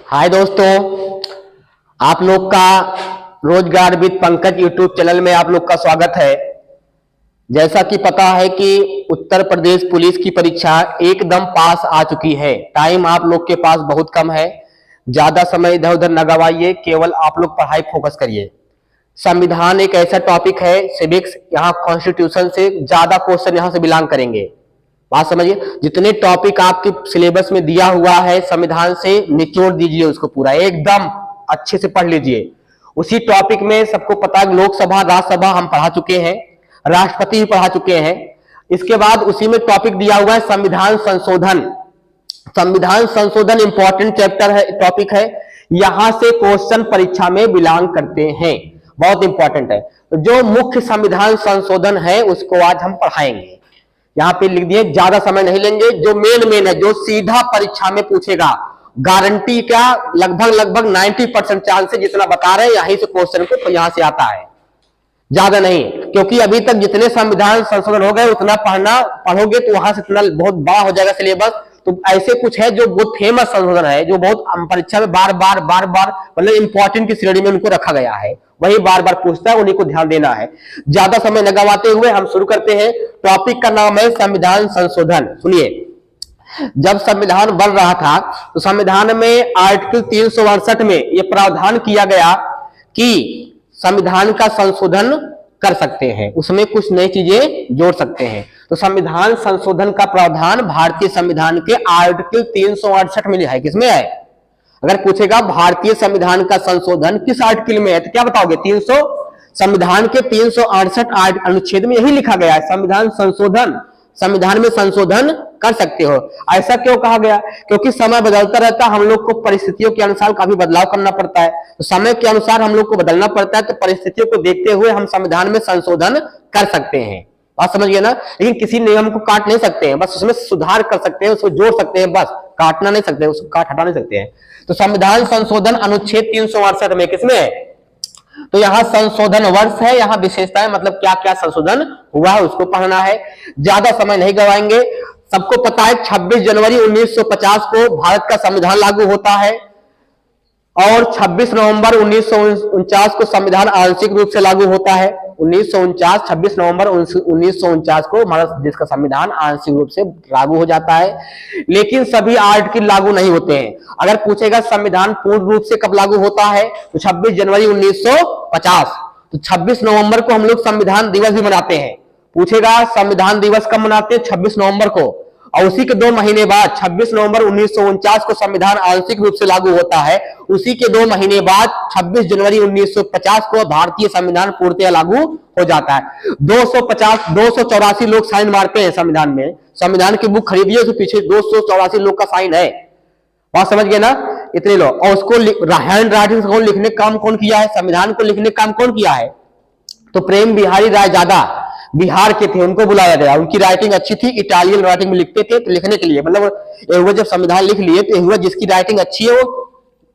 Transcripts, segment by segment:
हाय दोस्तों, आप लोग का रोजगार विद पंकज यूट्यूब चैनल में आप लोग का स्वागत है। जैसा कि पता है कि उत्तर प्रदेश पुलिस की परीक्षा एकदम पास आ चुकी है। टाइम आप लोग के पास बहुत कम है, ज्यादा समय इधर उधर न गवाइए, केवल आप लोग पढ़ाई फोकस करिए। संविधान एक ऐसा टॉपिक है, सिविक्स, यहाँ कॉन्स्टिट्यूशन से ज्यादा क्वेश्चन यहाँ से बिलोंग करेंगे। बात समझिए, जितने टॉपिक आपके सिलेबस में दिया हुआ है संविधान से निचोड़ दीजिए, उसको पूरा एकदम अच्छे से पढ़ लीजिए। उसी टॉपिक में सबको पता है, लोकसभा राज्यसभा हम पढ़ा चुके हैं, राष्ट्रपति भी पढ़ा चुके हैं। इसके बाद उसी में टॉपिक दिया हुआ है संविधान संशोधन। संविधान संशोधन इंपॉर्टेंट चैप्टर है, टॉपिक है, यहां से क्वेश्चन परीक्षा में बिलोंग करते हैं, बहुत इंपॉर्टेंट है। तो जो मुख्य संविधान संशोधन है उसको आज हम पढ़ाएंगे। यहां पे लिख दिए, ज्यादा समय नहीं लेंगे। जो मेन है, जो सीधा परीक्षा में पूछेगा, गारंटी क्या, लगभग 90% चांस है, जितना बता रहे हैं यहीं से क्वेश्चन को यहां से आता है, ज्यादा नहीं। क्योंकि अभी तक जितने संविधान संशोधन हो गए उतना पढ़ोगे तो वहां से इतना बहुत बड़ा हो जाएगा सिलेबस। तो ऐसे कुछ है जो बहुत फेमस संशोधन है, जो बहुत परीक्षा में बार बार मतलब इंपॉर्टेंट की श्रेणी में उनको रखा गया है, वही बार बार पूछता है, उन्हीं को ध्यान देना है। ज्यादा समय न गवाते हुए हम शुरू करते हैं। टॉपिक का नाम है संविधान संशोधन। सुनिए, जब संविधान बन रहा था तो संविधान में आर्टिकल 368 में यह प्रावधान किया गया कि संविधान का संशोधन कर सकते हैं, उसमें कुछ नई चीजें जोड़ सकते हैं। तो संविधान संशोधन का प्रावधान भारतीय संविधान के आर्टिकल 368 में है। किसमें है? अगर पूछेगा भारतीय संविधान का संशोधन किस आर्टिकल में है तो क्या बताओगे? 300। संविधान के 368 अनुच्छेद में यही लिखा गया है, संविधान संशोधन, संविधान में संशोधन कर सकते हो। ऐसा क्यों कहा गया? क्योंकि समय बदलता रहता है, हम लोग को परिस्थितियों के अनुसार काफी बदलाव करना पड़ता है। तो समय के अनुसार हम लोग को बदलना पड़ता है, तो परिस्थितियों को देखते हुए हम संविधान में संशोधन कर सकते हैं। बात समझिए ना। लेकिन किसी नियम को काट नहीं सकते हैं, बस उसमें सुधार कर सकते हैं, उसको जोड़ सकते हैं, बस काटना नहीं सकते, उसको काट हटा नहीं सकते हैं। तो संविधान संशोधन अनुच्छेद 368 में किसमें है? तो यहाँ संशोधन वर्ष है, यहाँ विशेषताएं, मतलब क्या क्या संशोधन हुआ है उसको पढ़ना है। ज्यादा समय नहीं गवाएंगे। सबको पता है 26 जनवरी 1950 को भारत का संविधान लागू होता है और 26 नवंबर 1949 को संविधान आंशिक रूप से लागू होता है। 26 नवंबर 1949 को हमारा देश का संविधान आंशिक रूप से लागू हो जाता है। लेकिन सभी आर्टिकल लागू नहीं होते हैं। अगर पूछेगा संविधान पूर्ण रूप से कब लागू होता है तो 26 जनवरी 1950। तो 26 नवंबर को हम लोग संविधान दिवस भी मनाते हैं। पूछेगा संविधान दिवस कब मनाते हैं? 26 नवंबर को। और उसी के 2 महीने बाद 26 नवंबर 1949 को संविधान आंशिक रूप से लागू होता है। उसी के 2 महीने बाद 26 जनवरी 1950 को भारतीय संविधान पूर्णतः लागू हो जाता है। 284 लोग साइन मारते हैं संविधान में। संविधान की बुक खरीदिए, उसके पीछे 284 लोग का साइन है। बात समझ गए ना? इतने लोग। और उसको हैंड राइटिंग से लिखने का काम कौन किया है? संविधान को लिखने का काम कौन किया है? तो प्रेम बिहारी रायजादा बिहार के थे, उनको बुलाया गया। उनकी राइटिंग अच्छी थी, इटालियन राइटिंग में लिखते थे। तो लिखने के लिए मतलब वो जब संविधान लिख लिए तो हुआ जिसकी राइटिंग अच्छी है वो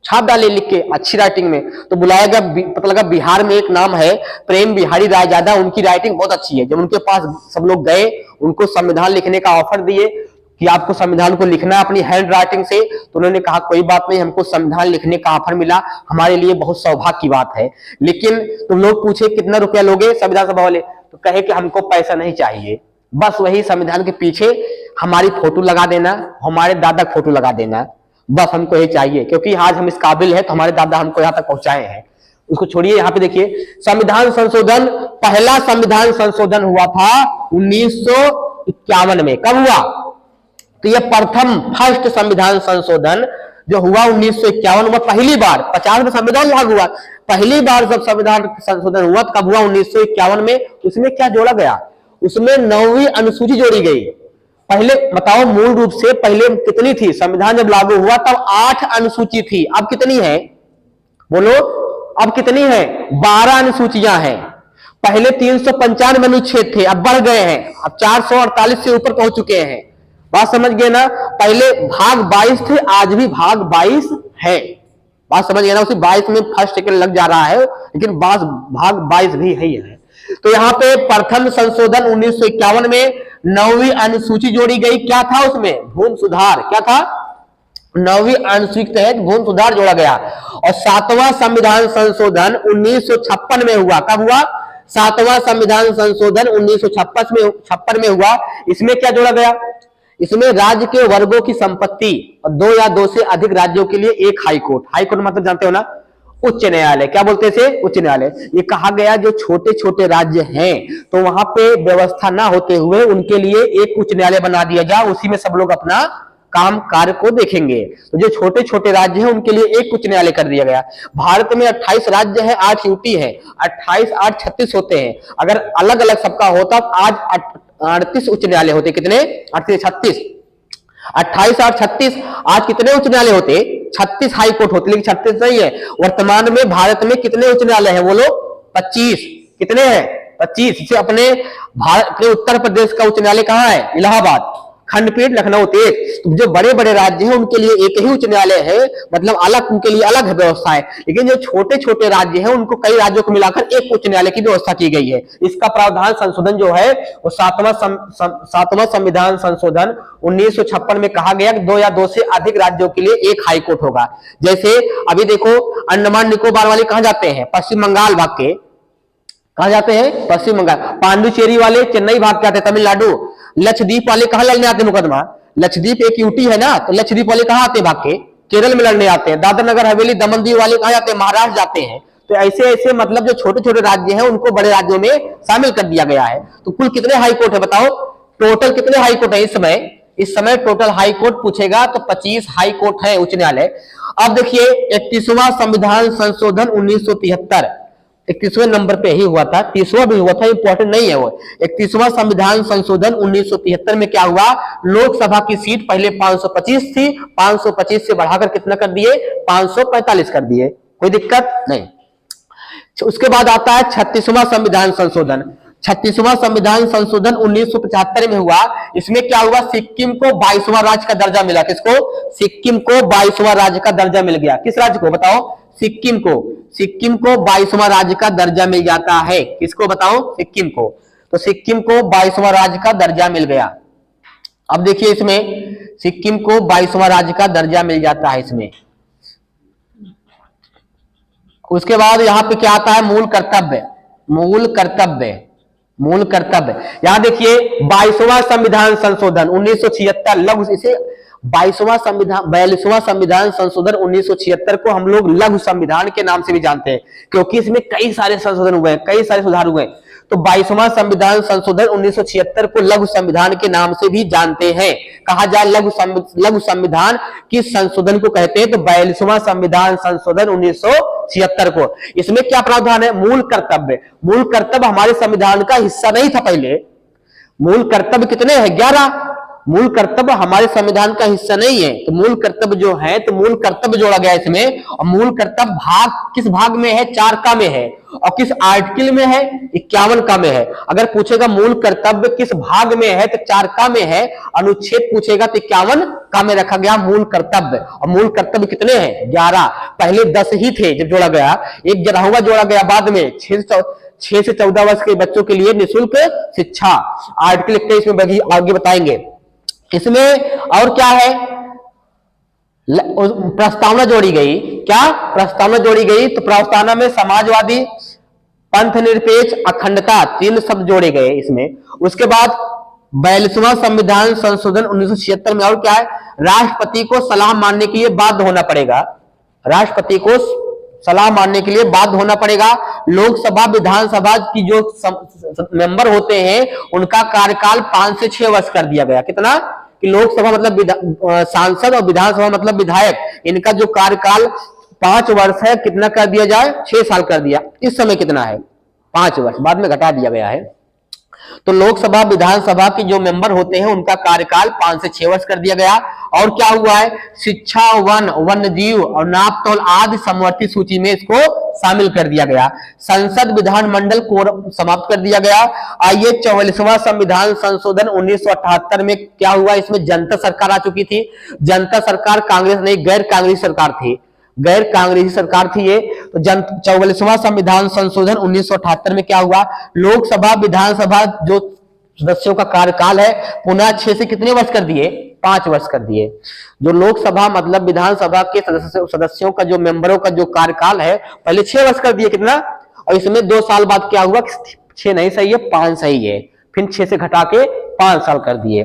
छाप डाले लिख के अच्छी राइटिंग में। तो बुलाया गया। पता लगा बिहार में एक नाम है प्रेम बिहारी रायजादा, उनकी राइटिंग बहुत अच्छी है। जब उनके पास सब लोग गए, उनको संविधान लिखने का ऑफर दिए कि आपको संविधान को लिखना है अपनी हैंड राइटिंग से, तो उन्होंने कहा कोई बात नहीं, हमको संविधान लिखने का ऑफर मिला, हमारे लिए बहुत सौभाग्य की बात है। लेकिन तुम लोग पूछे कितना रुपया लोगे संविधान सभा वाले, तो कहे कि हमको पैसा नहीं चाहिए, बस वही संविधान के पीछे हमारी फोटो लगा देना, हमारे दादा की फोटो लगा देना, बस हमको यही चाहिए। क्योंकि आज हम इस काबिल है तो हमारे दादा हमको यहाँ तक पहुंचाए हैं। उसको छोड़िए, यहाँ पे देखिए संविधान संशोधन। पहला संविधान संशोधन हुआ था 1951 में। कब हुआ? तो यह फर्स्ट संविधान संशोधन जो हुआ 1951 में, पहली बार। 50 में संविधान लागू हुआ, पहली बार जब संविधान संशोधन हुआ कब हुआ? 1951 में। उसमें क्या जोड़ा गया? उसमें 9वीं अनुसूची जोड़ी गई। पहले बताओ, मूल रूप से पहले कितनी थी? संविधान जब लागू हुआ तब 8 अनुसूची थी, अब कितनी है? बोलो, अब कितनी है? 12 अनुसूचियां हैं। पहले 395 अनुच्छेद थे, अब बढ़ गए हैं, अब 448 से ऊपर पहुंच चुके हैं। बात समझ गए ना? पहले भाग 22 थे, आज भी भाग 22 है। बात समझ गए ना? उसी 22 में फर्स्ट सेकंड लग जा रहा है, लेकिन भाग 22 भी है ही है। तो यहाँ पे प्रथम संशोधन 1951 में 9वीं अनुसूची जोड़ी गई। क्या था उसमें? भूमि सुधार। क्या था? 9वीं अनुसूची के तहत भूमि सुधार जोड़ा गया। और 7वां संविधान संशोधन 1956 में हुआ। कब हुआ? 7वां संविधान संशोधन 1956 में हुआ। इसमें क्या जोड़ा गया? इसमें राज्य के वर्गों की संपत्ति और 2 या 2 से अधिक राज्यों के लिए एक हाई कोर्ट। हाई कोर्ट मतलब जानते हो ना, उच्च न्यायालय। क्या बोलते हैं इसे? उच्च न्यायालय। ये कहा गया जो छोटे छोटे राज्य हैं तो वहां पे व्यवस्था ना होते हुए उनके लिए एक उच्च न्यायालय बना दिया जाए, उसी में सब लोग अपना काम कार्य को देखेंगे। तो जो छोटे छोटे राज्य हैं उनके लिए एक उच्च न्यायालय कर दिया गया। भारत में 28 राज्य है, 8 यूटी है, 28 8 36 होते हैं। अगर अलग अलग सबका होता तो आज 38 उच्च न्यायालय होते। कितने? 38 36, 28 8 36। आज कितने उच्च न्यायालय होते? 36 हाई कोर्ट होते, लेकिन 36 नहीं है। वर्तमान में भारत में कितने उच्च न्यायालय हैं? बोलो 25। कितने हैं? 25। इसे अपने भारत अपने उत्तर प्रदेश का उच्च न्यायालय कहां है? इलाहाबाद। खंडपीठ लखनऊ तेज। तो जो बड़े बड़े राज्य हैं उनके लिए एक ही उच्च न्यायालय है, मतलब अलग, उनके लिए अलग व्यवस्था है। लेकिन जो छोटे छोटे राज्य हैं उनको कई राज्यों को मिलाकर एक उच्च न्यायालय की व्यवस्था की गई है। इसका प्रावधान संशोधन जो है वो 7वां संविधान संशोधन 1956 में कहा गया कि 2 या 2 से अधिक राज्यों के लिए एक हाई कोर्ट होगा। जैसे अभी देखो, अंडमान निकोबार वाले कहां जाते हैं? पश्चिम बंगाल भाग के। कहां जाते हैं? पश्चिम बंगाल। पांडुचेरी वाले चेन्नई भाग के आते हैं, तमिलनाडु। लक्षद्वीप वाले कहां लड़ने आते हैं मुकदमा? लक्षद्वीप एक यूटी है ना, तो लक्षद्वीप वाले कहां आते हैं? भाग के केरल में लड़ने आते हैं। दादर नगर हवेली दमन दीव वाले कहां जाते हैं? महाराष्ट्र जाते हैं। तो ऐसे ऐसे मतलब जो छोटे छोटे राज्य हैं उनको बड़े राज्यों में शामिल कर दिया गया है। तो कुल कितने हाई कोर्ट है बताओ? टोटल कितने हाई कोर्ट है इस समय टोटल हाई कोर्ट पूछेगा तो 25 हाई कोर्ट है, उच्च न्यायालय। अब देखिए 31वां संविधान संशोधन 1973, 31वें नंबर पे ही हुआ था, 30वां भी हुआ था, इंपॉर्टेंट नहीं है वो। 31वां संविधान संशोधन 1973 में क्या हुआ? लोकसभा की सीट पहले 525 थी, 525 से बढ़ाकर कितना कर दिए? 545 कर दिए। कोई दिक्कत नहीं। उसके बाद आता है 36वां संविधान संशोधन। 36वां संविधान संशोधन 1975 में हुआ। इसमें क्या हुआ? सिक्किम को 22वां राज्य का दर्जा मिला। किसको? सिक्किम को 22वां राज्य का दर्जा मिल गया। किस राज्य को बताओ? सिक्किम को। सिक्किम को 22वां राज्य का दर्जा मिल जाता है। किसको बताओ? सिक्किम को। तो सिक्किम को 22वां राज्य का दर्जा मिल गया। अब देखिए इसमें सिक्किम को 22वां राज्य का दर्जा मिल जाता है इसमें। उसके बाद यहां पे क्या आता है? मूल कर्तव्य। मूल कर्तव्य, मूल कर्तव्य। यहां देखिए 22वां संविधान संशोधन 1976, लघु, इसे 22वां संविधान 42वां संविधान संशोधन 1976 को हम लोग लघु संविधान के नाम से भी जानते हैं, क्योंकि इसमें कई सारे संशोधन हुए हैं, कई सारे सुधार हुए हैं। तो 22वां संविधान संशोधन 1976 को लघु संविधान के नाम से भी जानते हैं। कहा जाए लघु संविधान किस संशोधन को कहते हैं? तो 42वां संविधान संशोधन 1976 को। इसमें क्या प्रावधान है? मूल कर्तव्य। मूल कर्तव्य हमारे संविधान का हिस्सा नहीं था पहले। मूल कर्तव्य कितने हैं? 11। मूल कर्तव्य हमारे संविधान का हिस्सा नहीं है। तो मूल कर्तव्य जो है, तो मूल कर्तव्य जोड़ा गया इसमें। और मूल कर्तव्य भाग किस भाग में है? 4 का में है। और किस आर्टिकल में है? 51 का में है। अगर पूछेगा मूल कर्तव्य किस भाग में है, तो 4 का में है। अनुच्छेद पूछेगा तो 51 का में रखा गया मूल कर्तव्य। और मूल कर्तव्य कितने हैं? 11। पहले 10 ही थे जब जोड़ा गया, एक 11वां जोड़ा गया बाद में। 6 से 14 वर्ष के बच्चों के लिए निःशुल्क शिक्षा, आर्टिकल 21 में आगे बताएंगे। इसमें और क्या है? प्रस्तावना जोड़ी गई। क्या प्रस्तावना जोड़ी गई? तो प्रस्तावना में समाजवादी, पंथ निरपेक्ष, अखंडता, 3 शब्द जोड़े गए इसमें। उसके बाद 42वां संविधान संशोधन 1976 में और क्या है? राष्ट्रपति को सलाह मानने के लिए बाध्य होना पड़ेगा। राष्ट्रपति को सलाह मानने के लिए बाध्य होना पड़ेगा। लोकसभा विधानसभा की जो मेंबर होते हैं उनका कार्यकाल 5 से 6 वर्ष कर दिया गया। कितना? कि लोकसभा मतलब सांसद और विधानसभा मतलब विधायक, इनका जो कार्यकाल 5 वर्ष है, कितना कर दिया जाए? 6 साल कर दिया। इस समय कितना है? 5 वर्ष, बाद में घटा दिया गया है। तो लोकसभा विधानसभा के जो मेंबर होते हैं उनका कार्यकाल 5 से 6 वर्ष कर दिया गया। और क्या हुआ है? शिक्षा, वन, वन्यजीव और नापतोल आदि समवर्ती सूची में इसको शामिल कर दिया गया। संसद विधानमंडल को समाप्त कर दिया गया। आइए 44वां संविधान संशोधन 1978 में क्या हुआ? इसमें जनता सरकार आ चुकी थी। जनता सरकार कांग्रेस नहीं, गैर कांग्रेसी सरकार थी, गैर कांग्रेसी सरकार थी ये। तो 44वां संविधान संशोधन 1978 में क्या हुआ? लोकसभा विधानसभा जो सदस्यों का कार्यकाल है पुनः 6 से कितने वर्ष कर दिए, 5 वर्ष कर दिए। जो लोकसभा मतलब विधानसभा के सदस्यों का जो मेंबरों का जो कार्यकाल है पहले 6 वर्ष कर दिए, कितना, और इसमें 2 साल बाद क्या हुआ, 6 नहीं सही है 5 सही है, फिर 6 से घटा के 5 साल कर दिए।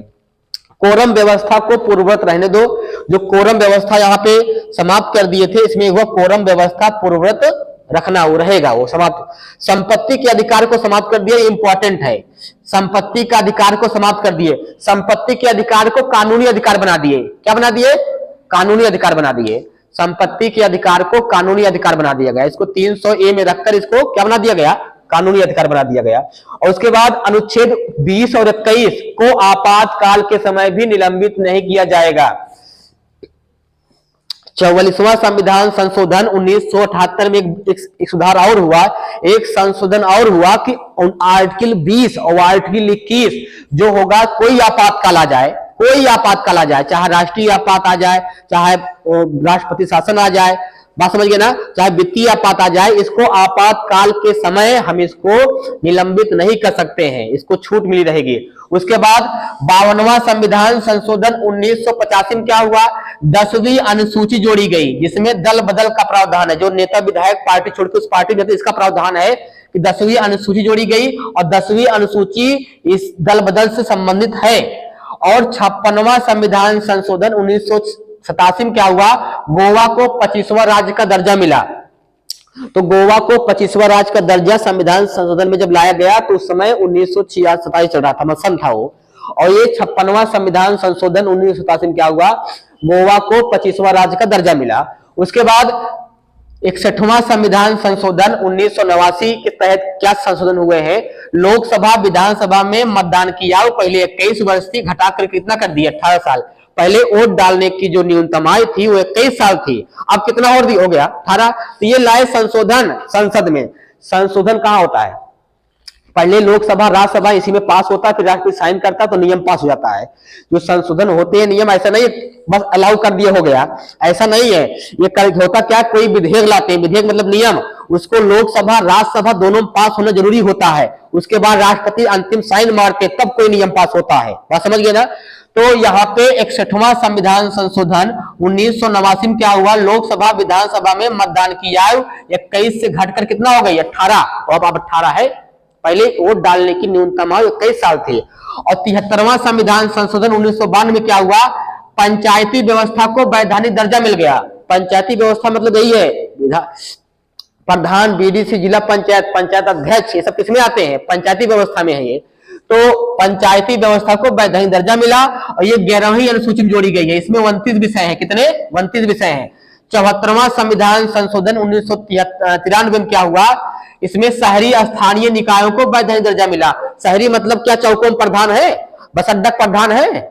कोरम व्यवस्था को पूर्ववत रहने दो, जो कोरम व्यवस्था यहाँ पे समाप्त कर दिए थे, इसमें हुआ कोरम व्यवस्था पूर्ववत रखना, वो रहेगा, वो समाप्त। संपत्ति के अधिकार को समाप्त कर दिया, इंपॉर्टेंट है, संपत्ति का अधिकार को समाप्त कर दिए, संपत्ति के अधिकार को कानूनी अधिकार बना दिए, क्या बना दिए, कानूनी अधिकार बना दिए, संपत्ति के अधिकार को कानूनी अधिकार बना दिया गया, इसको 300A में रखकर इसको क्या बना दिया गया, कानूनी अधिकार बना दिया गया। और उसके बाद अनुच्छेद 20 और 21 को आपातकाल के समय भी निलंबित नहीं किया जाएगा। 44वां संविधान संशोधन 1978 में एक सुधार और हुआ, एक संशोधन और हुआ कि आर्टिकल 20 और आर्टिकल 21 जो होगा, कोई आपातकाल आ जाए, कोई आपातकाल आ जाए, चाहे राष्ट्रीय आपात आ जाए, चाहे राष्ट्रपति शासन आ जाए, बात समझ गए ना, चाहे वित्तीय आपात आ जाए, इसको आपातकाल के समय हम इसको निलंबित नहीं कर सकते हैं, इसको छूट मिली रहेगी। उसके बाद 52वां संविधान संशोधन 1985 में क्या हुआ, 10वीं अनुसूची जोड़ी गई, जिसमें दल बदल का प्रावधान है, जो नेता विधायक पार्टी छोड़ के उस पार्टी में, इसका प्रावधान है कि 10वीं अनुसूची जोड़ी गई, और 10वीं अनुसूची इस दल बदल से संबंधित है। और 56वां संविधान संशोधन 1987 में क्या हुआ, गोवा को 25वां राज्य का दर्जा मिला। तो गोवा को 25वां राज्य का दर्जा संविधान संशोधन में जब लाया गया तो उस समय 1986 चल रहा था, सन था वो। और ये 56वां संविधान संशोधन 1987 में क्या हुआ, गोवा को 25वां राज्य का दर्जा मिला। उसके बाद 61वां संविधान संशोधन 1989 के तहत क्या संशोधन हुए हैं, लोकसभा विधानसभा में मतदान की आयु पहले 21 वर्ष थी, घटाकर कितना कर दिया, 18 साल। पहले वोट डालने की जो न्यूनतम आयु थी वो 21 साल थी, अब कितना और हो गया, 18। तो ये लाए संशोधन संसद में। संशोधन कहां होता है, पहले लोकसभा राज्यसभा इसी में पास होता है, फिर राष्ट्रपति साइन करता है तो नियम पास हो जाता है। जो संशोधन होते हैं नियम, ऐसा नहीं बस अलाउ कर दिया हो गया, ऐसा नहीं है। ये होता क्या, कोई विधेयक लाते हैं, विधेयक मतलब नियम, उसको लोकसभा राज्यसभा दोनों में पास होना जरूरी होता है, उसके बाद राष्ट्रपति अंतिम साइन मारते तब कोई नियम पास होता है, बात समझ गए ना। तो यहाँ पे 61वां संविधान संशोधन 1989 में क्या हुआ, लोकसभा विधानसभा में मतदान की आयु 21 से घटकर कितना हो गई, 18, अब 18 है, पहले वोट डालने की न्यूनतम आयु 21 साल थी। और 73वां संविधान संशोधन 1992 में क्या हुआ, पंचायती व्यवस्था को वैधानिक दर्जा मिल गया। पंचायती व्यवस्था मतलब यही है, प्रधान, बीडीसी, जिला पंचायत, पंचायत अध्यक्ष, ये सब किसमें आते हैं, पंचायती व्यवस्था में है ये। तो पंचायती व्यवस्था को वैधानिक दर्जा मिला, और ये 11वीं अनुसूची में जोड़ी गई है, इसमें 29 विषय हैं, कितने, 29 विषय हैं। 74वां संविधान संशोधन 1993 में क्या हुआ, इसमें शहरी स्थानीय निकायों को वैधानिक दर्जा मिला। शहरी मतलब क्या, चौकों में प्रधान है, बस अड्डा प्रधान है?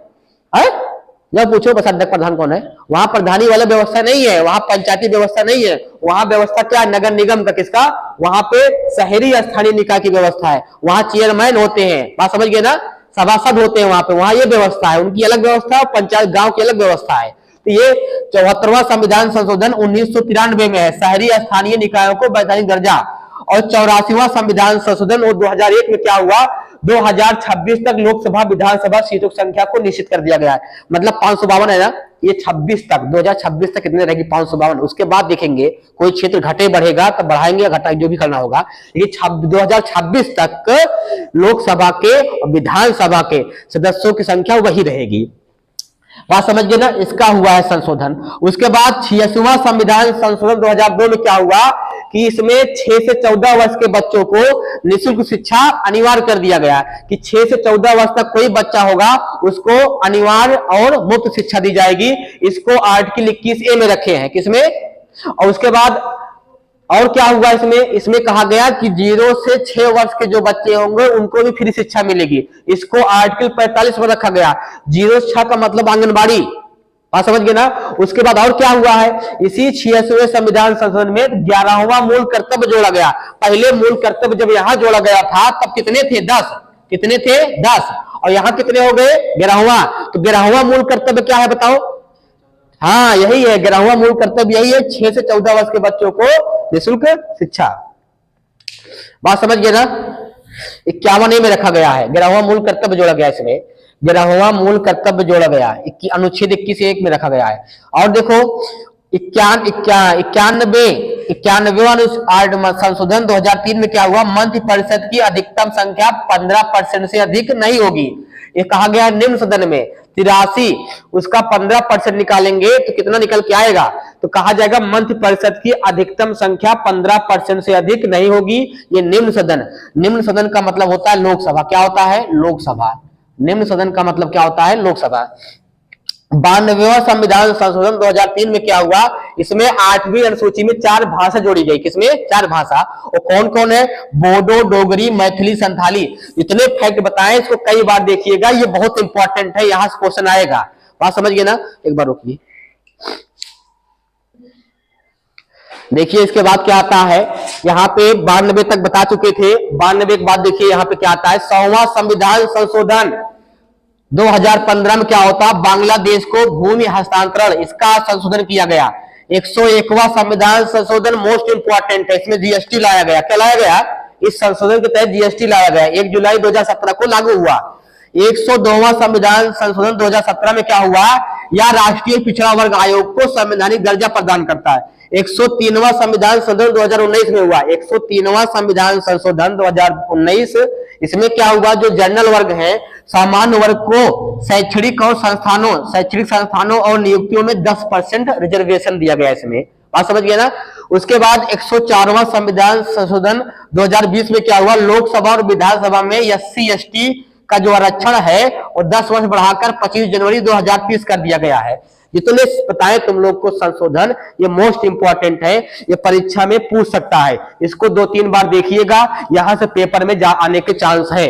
जब पूछो बस अड्डा प्रधान कौन है, वहां प्रधानी वाला व्यवस्था नहीं है, वहां पंचायती व्यवस्था नहीं है, वहां व्यवस्था क्या, नगर निगम का, किसका, वहां पे शहरी स्थानीय निकाय की व्यवस्था है, वहां चेयरमैन होते हैं, बात समझ गए ना, सभासद होते हैं वहां पे, वहां ये व्यवस्था है, उनकी अलग व्यवस्था है, पंचायत गांव की अलग व्यवस्था है। तो ये 74वां संविधान संशोधन 1993 में है, शहरी स्थानीय निकायों को वैधानिक दर्जा। और 84वां संविधान संशोधन और 2001 में क्या हुआ, 2026 तक लोकसभा विधानसभा सीटों की संख्या को निश्चित कर दिया गया है, मतलब 552 है ना, ये 26 तक, 2026 तक कितने रहेगी, 552। उसके बाद देखेंगे कोई क्षेत्र घटे बढ़ेगा तब बढ़ाएंगे, घटाएंगे, जो भी करना होगा। ये 2026 तक लोकसभा के और विधानसभा के सदस्यों की संख्या वही रहेगी, बात समझ गए ना, इसका हुआ है संशोधन। उसके बाद 86वां संविधान संशोधन 2002 में क्या हुआ कि इसमें 6 से 14 वर्ष के बच्चों को निःशुल्क शिक्षा अनिवार्य कर दिया गया कि 6 से 14 वर्ष तक कोई बच्चा होगा उसको अनिवार्य और मुफ्त शिक्षा दी जाएगी। इसको आर्टिकल 21A में रखे हैं, किसमें। और उसके बाद और क्या हुआ, इसमें कहा गया कि 0 से 6 वर्ष के जो बच्चे होंगे उनको भी फ्री शिक्षा मिलेगी, इसको आर्टिकल 45 में रखा गया। 0 से 6 का मतलब आंगनबाड़ी, बात समझ गए ना। उसके बाद और क्या हुआ है, इसी 86वें संविधान संशोधन में 11वां मूल कर्तव्य जोड़ा गया। पहले मूल कर्तव्य जब यहां जोड़ा गया था तब कितने थे, 10, कितने थे, 10, और यहां कितने हो गए, 11वां। तो 11वां मूल कर्तव्य क्या है बताओ, हाँ यही है 11वां मूल कर्तव्य, यही है 6 से 14 वर्ष के बच्चों को निःशुल्क शिक्षा, बात समझ गए ना। 51 में रखा गया है, 11वां मूल कर्तव्य जोड़ा गया इसमें, 11वां मूल कर्तव्य जोड़ा गया, अनुच्छेद 21(1) में रखा गया है। और देखो 91वां संशोधन 2003 में क्या हुआ, मंत्रि परिषद की अधिकतम संख्या 15% से अधिक नहीं होगी। ये कहा गया निम्न सदन में 83, उसका 15% निकालेंगे तो कितना निकल के आएगा, तो कहा जाएगा मंत्रि परिषद की अधिकतम संख्या 15% से अधिक नहीं होगी। ये निम्न सदन, निम्न सदन का मतलब होता है लोकसभा। क्या होता है? लोकसभा। निम्न सदन का मतलब क्या होता है? लोकसभा। 92वां संविधान संशोधन 2003 में क्या हुआ, इसमें 8वीं अनुसूची में 4 भाषा जोड़ी गई। किसमें? 4 भाषा। और कौन कौन है? बोडो, डोगरी, मैथिली, संथाली। इतने फैक्ट बताएं, इसको कई बार देखिएगा, ये बहुत इंपॉर्टेंट है, यहां से क्वेश्चन आएगा। बात समझ गए ना? एक बार रुकिए, देखिए इसके बाद क्या आता है, यहाँ पे 92 तक बता चुके थे। 92 के बाद देखिए यहाँ पे क्या आता है, 100वां संविधान संशोधन 2015 में क्या होता, बांग्लादेश को भूमि हस्तांतरण, इसका संशोधन किया गया। 101वां संविधान संशोधन मोस्ट इंपॉर्टेंट है, इसमें जीएसटी लाया गया। क्या लाया गया? इस संशोधन के तहत जीएसटी लाया गया, 1 जुलाई 2017 को लागू हुआ। 102वां संविधान संशोधन 2017 में क्या हुआ, या राष्ट्रीय पिछड़ा वर्ग आयोग को संवैधानिक दर्जा प्रदान करता है। 103वां संविधान संशोधन 2019 में हुआ। 103वां संविधान संशोधन 2019, इसमें क्या हुआ, जो जनरल वर्ग है, सामान्य वर्ग को शैक्षणिक संस्थानों और नियुक्तियों में 10% रिजर्वेशन दिया गया। इसमें बात समझ गए ना? उसके बाद 104वां संविधान संशोधन 2020 में क्या हुआ, लोकसभा और विधानसभा में SC ST का जो आरक्षण है वो 10 वर्ष बढ़ाकर 25 जनवरी 2030 कर दिया गया है। जितने बताएं तुम लोग को संशोधन, ये मोस्ट इंपॉर्टेंट है, ये परीक्षा में पूछ सकता है। इसको 2-3 बार देखिएगा, यहां से पेपर में आने के चांस है।